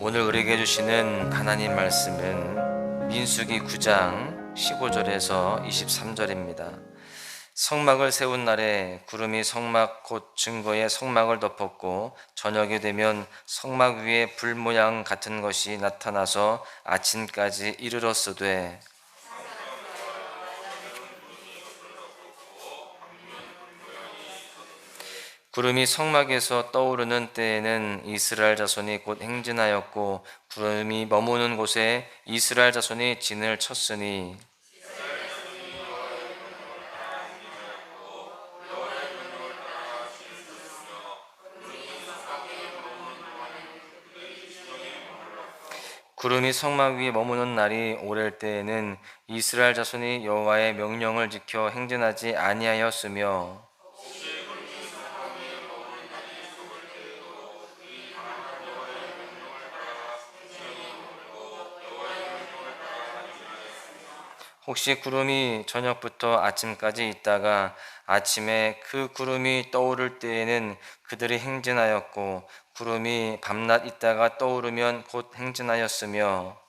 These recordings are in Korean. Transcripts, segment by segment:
오늘 우리에게 주시는 하나님 말씀은 민수기 9장 15절에서 23절입니다. 성막을 세운 날에 구름이 성막 곧 증거의 성막을 덮었고 저녁이 되면 성막 위에 불 모양 같은 것이 나타나서 아침까지 이르렀으되 구름이 성막에서 떠오르는 때에는 이스라엘 자손이 곧 행진하였고 구름이 머무는 곳에 이스라엘 자손이 진을 쳤으니 구름이 성막 위에 머무는 날이 오랠 때에는 이스라엘 자손이 여호와의 명령을 지켜 행진하지 아니하였으며 혹시 구름이 저녁부터 아침까지 있다가 아침에 그 구름이 떠오를 때에는 그들이 행진하였고 구름이 밤낮 있다가 떠오르면 곧 행진하였으며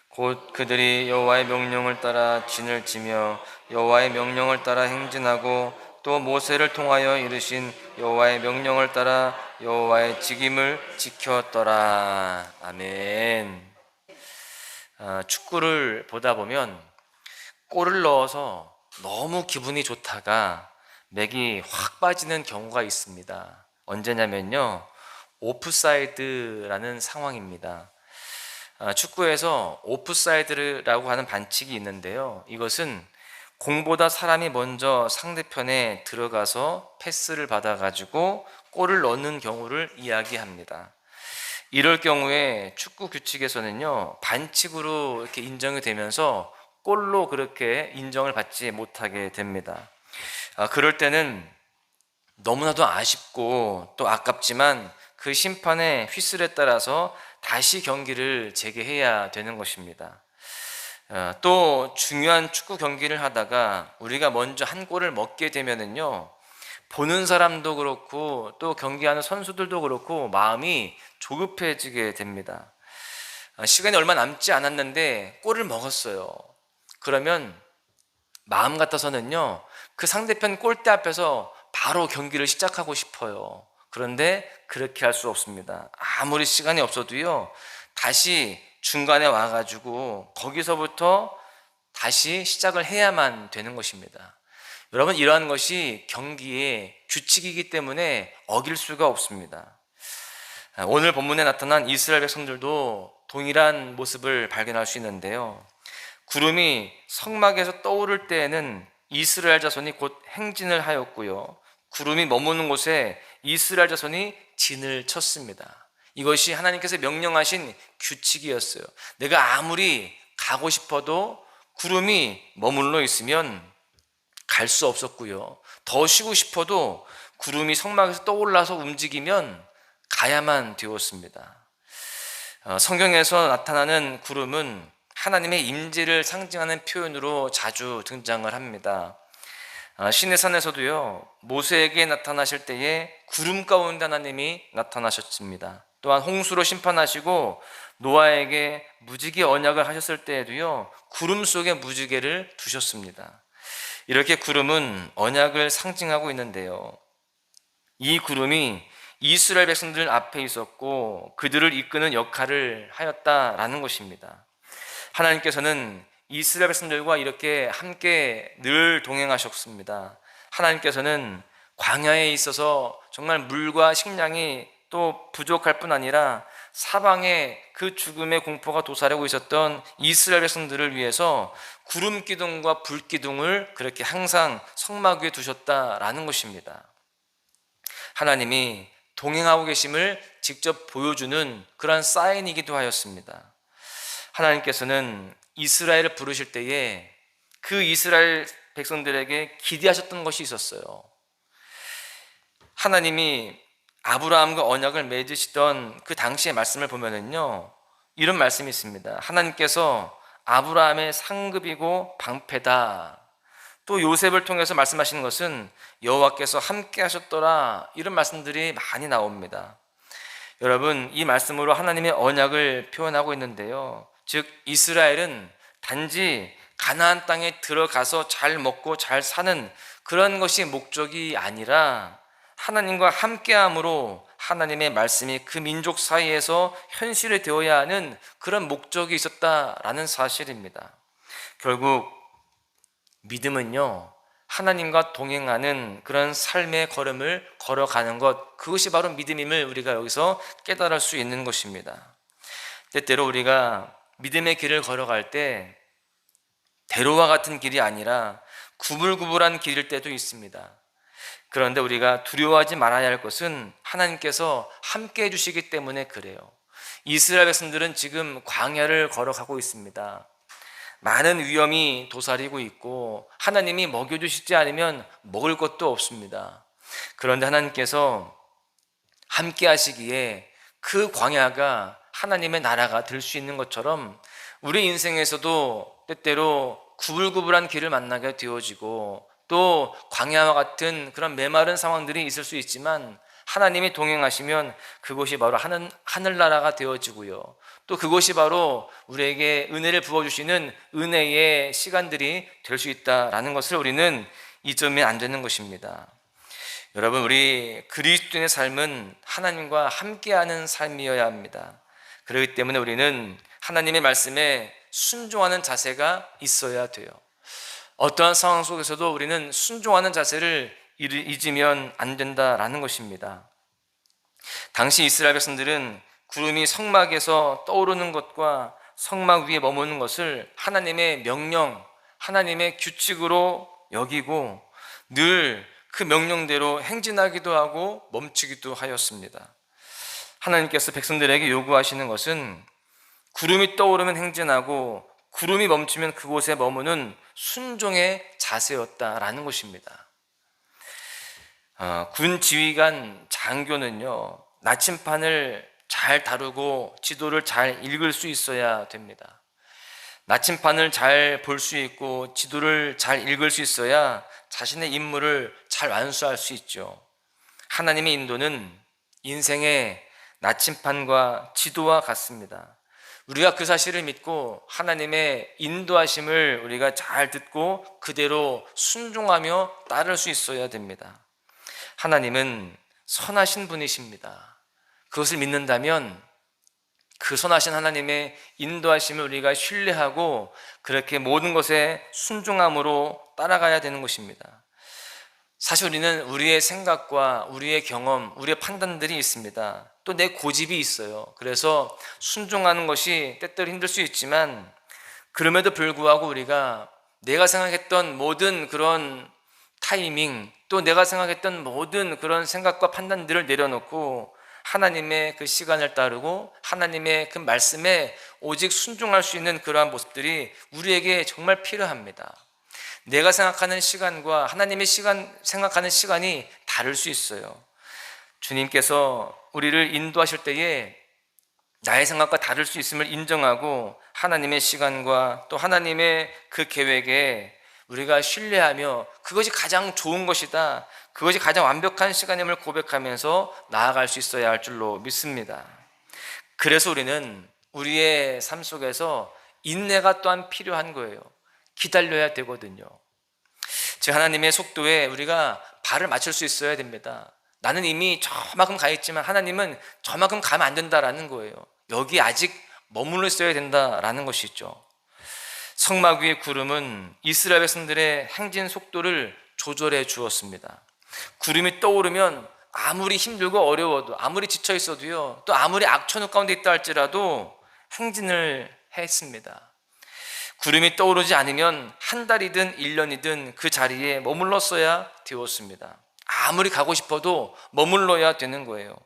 곧 그들이 여호와의 명령을 따라 진을 치며 여호와의 명령을 따라 행진하고 또 모세를 통하여 이르신 여호와의 명령을 따라 여호와의 직임을 지켰더라. 아멘. 축구를 보다 보면 골을 넣어서 너무 기분이 좋다가 맥이 확 빠지는 경우가 있습니다. 언제냐면요, 오프사이드라는 상황입니다. 축구에서 오프사이드라고 하는 반칙이 있는데요, 이것은 공보다 사람이 먼저 상대편에 들어가서 패스를 받아가지고 골을 넣는 경우를 이야기합니다. 이럴 경우에 축구 규칙에서는요, 반칙으로 이렇게 인정이 되면서 골로 그렇게 인정을 받지 못하게 됩니다. 그럴 때는 너무나도 아쉽고 또 아깝지만 그 심판의 휘슬에 따라서 다시 경기를 재개해야 되는 것입니다. 또 중요한 축구 경기를 하다가 우리가 먼저 한 골을 먹게 되면은요, 보는 사람도 그렇고 또 경기하는 선수들도 그렇고 마음이 조급해지게 됩니다. 시간이 얼마 남지 않았는데 골을 먹었어요. 그러면 마음 같아서는요, 그 상대편 골대 앞에서 바로 경기를 시작하고 싶어요. 그런데 그렇게 할 수 없습니다. 아무리 시간이 없어도요, 다시 중간에 와가지고 거기서부터 다시 시작을 해야만 되는 것입니다. 여러분, 이러한 것이 경기의 규칙이기 때문에 어길 수가 없습니다. 오늘 본문에 나타난 이스라엘 백성들도 동일한 모습을 발견할 수 있는데요, 구름이 성막에서 떠오를 때에는 이스라엘 자손이 곧 행진을 하였고요, 구름이 머무는 곳에 이스라엘 자손이 진을 쳤습니다. 이것이 하나님께서 명령하신 규칙이었어요. 내가 아무리 가고 싶어도 구름이 머물러 있으면 갈 수 없었고요, 더 쉬고 싶어도 구름이 성막에서 떠올라서 움직이면 가야만 되었습니다. 성경에서 나타나는 구름은 하나님의 임재를 상징하는 표현으로 자주 등장을 합니다. 시내산에서도요, 모세에게 나타나실 때에 구름 가운데 하나님이 나타나셨습니다. 또한 홍수로 심판하시고 노아에게 무지개 언약을 하셨을 때에도요, 구름 속에 무지개를 두셨습니다. 이렇게 구름은 언약을 상징하고 있는데요, 이 구름이 이스라엘 백성들 앞에 있었고 그들을 이끄는 역할을 하였다라는 것입니다. 하나님께서는 이스라엘 백성들과 이렇게 함께 늘 동행하셨습니다. 하나님께서는 광야에 있어서 정말 물과 식량이 또 부족할 뿐 아니라 사방에 그 죽음의 공포가 도사리고 있었던 이스라엘 백성들을 위해서 구름 기둥과 불 기둥을 그렇게 항상 성막 위에 두셨다라는 것입니다. 하나님이 동행하고 계심을 직접 보여주는 그런 사인이기도 하였습니다. 하나님께서는 이스라엘을 부르실 때에 그 이스라엘 백성들에게 기대하셨던 것이 있었어요. 하나님이 아브라함과 언약을 맺으시던 그 당시의 말씀을 보면은요, 이런 말씀이 있습니다. 하나님께서 아브라함의 상급이고 방패다. 또 요셉을 통해서 말씀하시는 것은 여호와께서 함께 하셨더라, 이런 말씀들이 많이 나옵니다. 여러분, 이 말씀으로 하나님의 언약을 표현하고 있는데요, 즉 이스라엘은 단지 가나안 땅에 들어가서 잘 먹고 잘 사는 그런 것이 목적이 아니라 하나님과 함께함으로 하나님의 말씀이 그 민족 사이에서 현실이 되어야 하는 그런 목적이 있었다라는 사실입니다. 결국 믿음은요, 하나님과 동행하는 그런 삶의 걸음을 걸어가는 것, 그것이 바로 믿음임을 우리가 여기서 깨달을 수 있는 것입니다. 때때로 우리가 믿음의 길을 걸어갈 때 대로와 같은 길이 아니라 구불구불한 길일 때도 있습니다. 그런데 우리가 두려워하지 말아야 할 것은 하나님께서 함께 해주시기 때문에 그래요. 이스라엘 백성들은 지금 광야를 걸어가고 있습니다. 많은 위험이 도사리고 있고 하나님이 먹여주시지 않으면 먹을 것도 없습니다. 그런데 하나님께서 함께 하시기에 그 광야가 하나님의 나라가 될 수 있는 것처럼 우리 인생에서도 때때로 구불구불한 길을 만나게 되어지고 또 광야와 같은 그런 메마른 상황들이 있을 수 있지만 하나님이 동행하시면 그곳이 바로 하늘나라가 되어지고요, 또 그것이 바로 우리에게 은혜를 부어주시는 은혜의 시간들이 될 수 있다라는 것을 우리는 잊으면 안 되는 것입니다. 여러분, 우리 그리스도인의 삶은 하나님과 함께하는 삶이어야 합니다. 그렇기 때문에 우리는 하나님의 말씀에 순종하는 자세가 있어야 돼요. 어떠한 상황 속에서도 우리는 순종하는 자세를 잊으면 안 된다라는 것입니다. 당시 이스라엘 백성들은 구름이 성막에서 떠오르는 것과 성막 위에 머무는 것을 하나님의 명령, 하나님의 규칙으로 여기고 늘 그 명령대로 행진하기도 하고 멈추기도 하였습니다. 하나님께서 백성들에게 요구하시는 것은 구름이 떠오르면 행진하고 구름이 멈추면 그곳에 머무는 순종의 자세였다라는 것입니다. 군 지휘관 장교는요, 나침판을 잘 다루고 지도를 잘 읽을 수 있어야 됩니다. 나침판을 잘 볼 수 있고 지도를 잘 읽을 수 있어야 자신의 임무를 잘 완수할 수 있죠. 하나님의 인도는 인생의 나침판과 지도와 같습니다. 우리가 그 사실을 믿고 하나님의 인도하심을 우리가 잘 듣고 그대로 순종하며 따를 수 있어야 됩니다. 하나님은 선하신 분이십니다. 그것을 믿는다면 그 선하신 하나님의 인도하심을 우리가 신뢰하고 그렇게 모든 것에 순종함으로 따라가야 되는 것입니다. 사실 우리는 우리의 생각과 우리의 경험, 우리의 판단들이 있습니다. 또 내 고집이 있어요. 그래서 순종하는 것이 때때로 힘들 수 있지만 그럼에도 불구하고 우리가 내가 생각했던 모든 그런 타이밍, 또 내가 생각했던 모든 그런 생각과 판단들을 내려놓고 하나님의 그 시간을 따르고 하나님의 그 말씀에 오직 순종할 수 있는 그러한 모습들이 우리에게 정말 필요합니다. 내가 생각하는 시간과 하나님의 생각하는 시간이 다를 수 있어요. 주님께서 우리를 인도하실 때에 나의 생각과 다를 수 있음을 인정하고 하나님의 시간과 또 하나님의 그 계획에 우리가 신뢰하며 그것이 가장 좋은 것이다, 그것이 가장 완벽한 시간임을 고백하면서 나아갈 수 있어야 할 줄로 믿습니다. 그래서 우리는 우리의 삶 속에서 인내가 또한 필요한 거예요. 기다려야 되거든요. 즉 하나님의 속도에 우리가 발을 맞출 수 있어야 됩니다. 나는 이미 저만큼 가 있지만 하나님은 저만큼 가면 안 된다라는 거예요. 여기 아직 머물러 있어야 된다라는 것이죠. 성막 위의 구름은 이스라엘 백성들의 행진 속도를 조절해 주었습니다. 구름이 떠오르면 아무리 힘들고 어려워도, 아무리 지쳐 있어도요, 또 아무리 악천후 가운데 있다 할지라도 행진을 했습니다. 구름이 떠오르지 않으면 한 달이든 1년이든 그 자리에 머물렀어야 되었습니다. 아무리 가고 싶어도 머물러야 되는 거예요.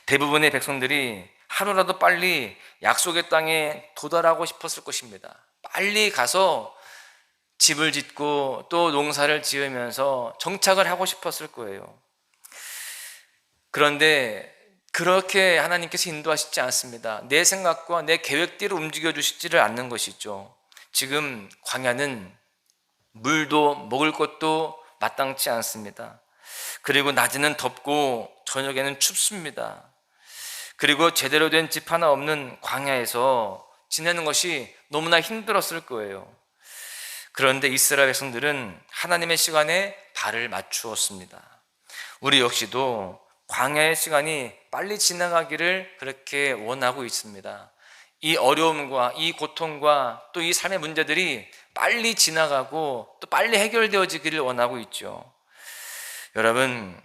대부분의 백성들이 하루라도 빨리 약속의 땅에 도달하고 싶었을 것입니다. 빨리 가서 집을 짓고 또 농사를 지으면서 정착을 하고 싶었을 거예요. 그런데 그렇게 하나님께서 인도하시지 않습니다. 내 생각과 내 계획대로 움직여 주시지를 않는 것이죠. 지금 광야는 물도 먹을 것도 마땅치 않습니다. 그리고 낮에는 덥고 저녁에는 춥습니다. 그리고 제대로 된 집 하나 없는 광야에서 지내는 것이 너무나 힘들었을 거예요. 그런데 이스라엘 백성들은 하나님의 시간에 발을 맞추었습니다. 우리 역시도 광야의 시간이 빨리 지나가기를 그렇게 원하고 있습니다. 이 어려움과 이 고통과 또 이 삶의 문제들이 빨리 지나가고 또 빨리 해결되어지기를 원하고 있죠. 여러분,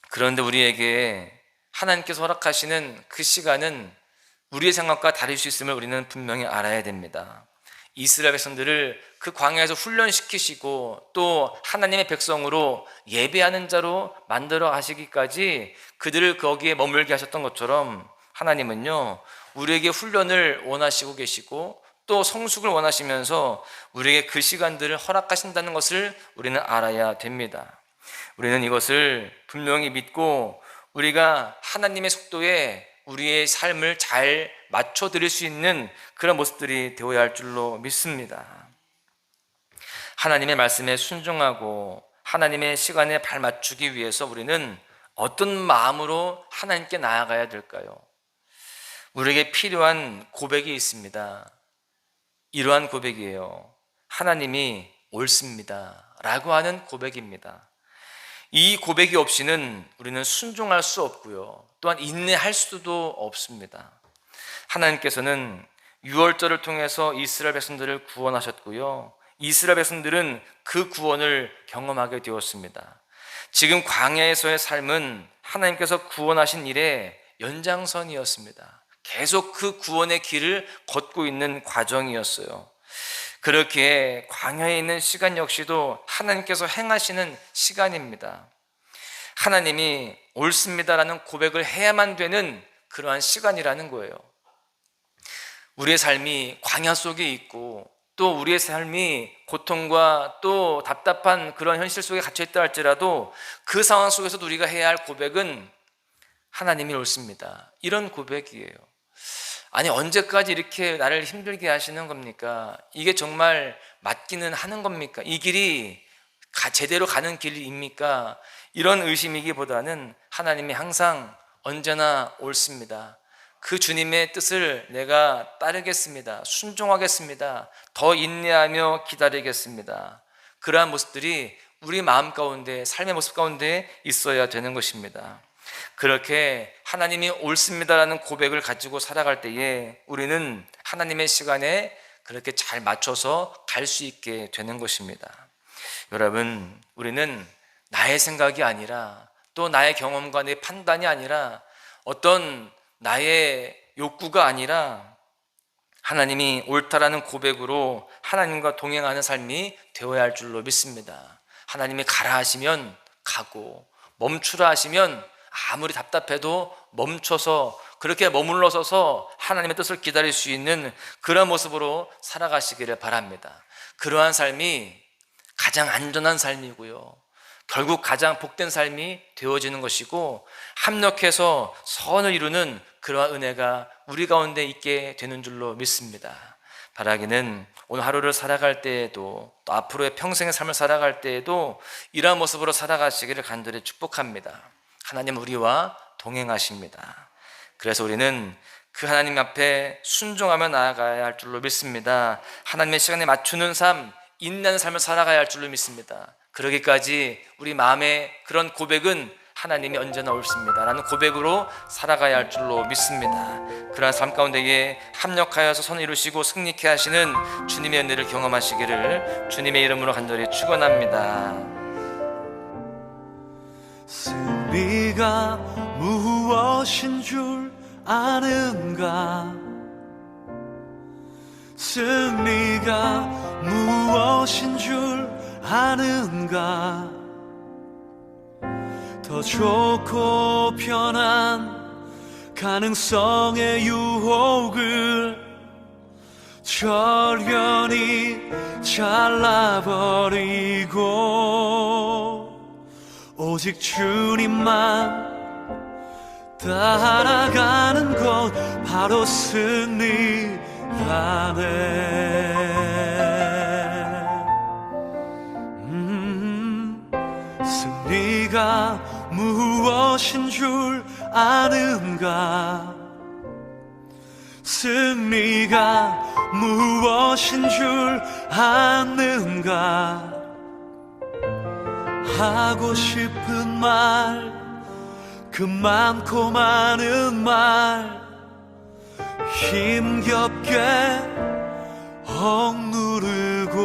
그런데 우리에게 하나님께서 허락하시는 그 시간은 우리의 생각과 다를 수 있음을 우리는 분명히 알아야 됩니다. 이스라엘 백성들을 그 광야에서 훈련시키시고 또 하나님의 백성으로 예배하는 자로 만들어 가시기까지 그들을 거기에 머물게 하셨던 것처럼 하나님은요, 우리에게 훈련을 원하시고 계시고 또 성숙을 원하시면서 우리에게 그 시간들을 허락하신다는 것을 우리는 알아야 됩니다. 우리는 이것을 분명히 믿고 우리가 하나님의 속도에 우리의 삶을 잘 맞춰 드릴 수 있는 그런 모습들이 되어야 할 줄로 믿습니다. 하나님의 말씀에 순종하고 하나님의 시간에 발 맞추기 위해서 우리는 어떤 마음으로 하나님께 나아가야 될까요? 우리에게 필요한 고백이 있습니다. 이러한 고백이에요. 하나님이 옳습니다 라고 하는 고백입니다. 이 고백이 없이는 우리는 순종할 수 없고요, 또한 인내할 수도 없습니다. 하나님께서는 유월절을 통해서 이스라엘 백성들을 구원하셨고요, 이스라엘 백성들은 그 구원을 경험하게 되었습니다. 지금 광야에서의 삶은 하나님께서 구원하신 일의 연장선이었습니다. 계속 그 구원의 길을 걷고 있는 과정이었어요. 그렇게 광야에 있는 시간 역시도 하나님께서 행하시는 시간입니다. 하나님이 옳습니다라는 고백을 해야만 되는 그러한 시간이라는 거예요. 우리의 삶이 광야 속에 있고 또 우리의 삶이 고통과 또 답답한 그런 현실 속에 갇혀있다 할지라도 그 상황 속에서도 우리가 해야 할 고백은 하나님이 옳습니다, 이런 고백이에요. 아니, 언제까지 이렇게 나를 힘들게 하시는 겁니까? 이게 정말 맞기는 하는 겁니까? 이 길이 제대로 가는 길입니까? 이런 의심이기보다는 하나님이 항상 언제나 옳습니다. 그 주님의 뜻을 내가 따르겠습니다. 순종하겠습니다. 더 인내하며 기다리겠습니다. 그러한 모습들이 우리 마음 가운데, 삶의 모습 가운데 있어야 되는 것입니다. 그렇게 하나님이 옳습니다라는 고백을 가지고 살아갈 때에 우리는 하나님의 시간에 그렇게 잘 맞춰서 갈 수 있게 되는 것입니다. 여러분, 우리는 나의 생각이 아니라 또 나의 경험과 내 판단이 아니라 어떤 나의 욕구가 아니라 하나님이 옳다라는 고백으로 하나님과 동행하는 삶이 되어야 할 줄로 믿습니다. 하나님이 가라 하시면 가고 멈추라 하시면 아무리 답답해도 멈춰서 그렇게 머물러 서서 하나님의 뜻을 기다릴 수 있는 그런 모습으로 살아가시기를 바랍니다. 그러한 삶이 가장 안전한 삶이고요, 결국 가장 복된 삶이 되어지는 것이고 합력해서 선을 이루는 그러한 은혜가 우리 가운데 있게 되는 줄로 믿습니다. 바라기는 오늘 하루를 살아갈 때에도 또 앞으로의 평생의 삶을 살아갈 때에도 이러한 모습으로 살아가시기를 간절히 축복합니다. 하나님 우리와 동행하십니다. 그래서 우리는 그 하나님 앞에 순종하며 나아가야 할 줄로 믿습니다. 하나님의 시간에 맞추는 삶, 인내하는 삶을 살아가야 할 줄로 믿습니다. 그러기까지 우리 마음의 그런 고백은 하나님이 언제나 옳습니다 라는 고백으로 살아가야 할 줄로 믿습니다. 그러한 삶 가운데에 합력하여서 선을 이루시고 승리케 하시는 주님의 은혜를 경험하시기를 주님의 이름으로 간절히 축원합니다. 승리가 무엇인 줄 아는가? 승리가 무엇인 줄 아는가? 더 좋고 편한 가능성의 유혹을 절연히 잘라버리고 오직 주님만 따라가는 것 바로 승리라네. 승리가 무엇인 줄 아는가? 승리가 무엇인 줄 아는가? 하고 싶은 말, 그 많고 많은 말 힘겹게 억누르고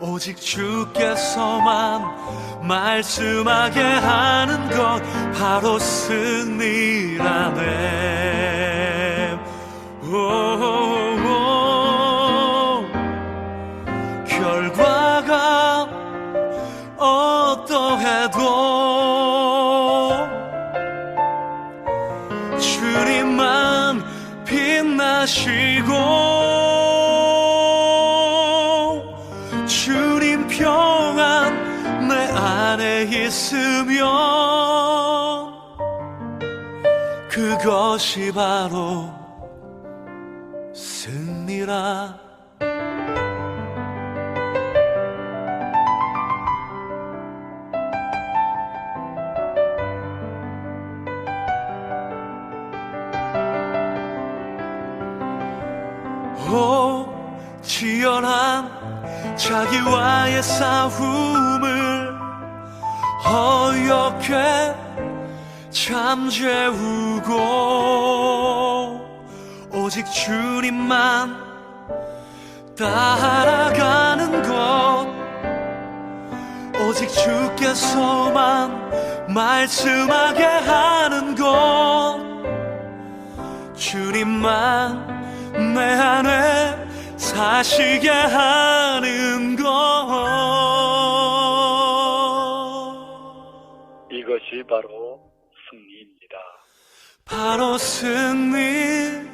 오직 주께서만 말씀하게 하는 것 바로 승리라네. 결과가 어떠해도 주님만 빛나시고 주님 평안 내 안에 있으면 그것이 바로 승리라. 치열한 자기와의 싸움을 어렵게 잠재우고 오직 주님만 따라가는 것 오직 주께서만 말씀하게 하는 것 주님만 내 안에 사시게 하는 것 이것이 바로 승리입니다. 바로 승리라네.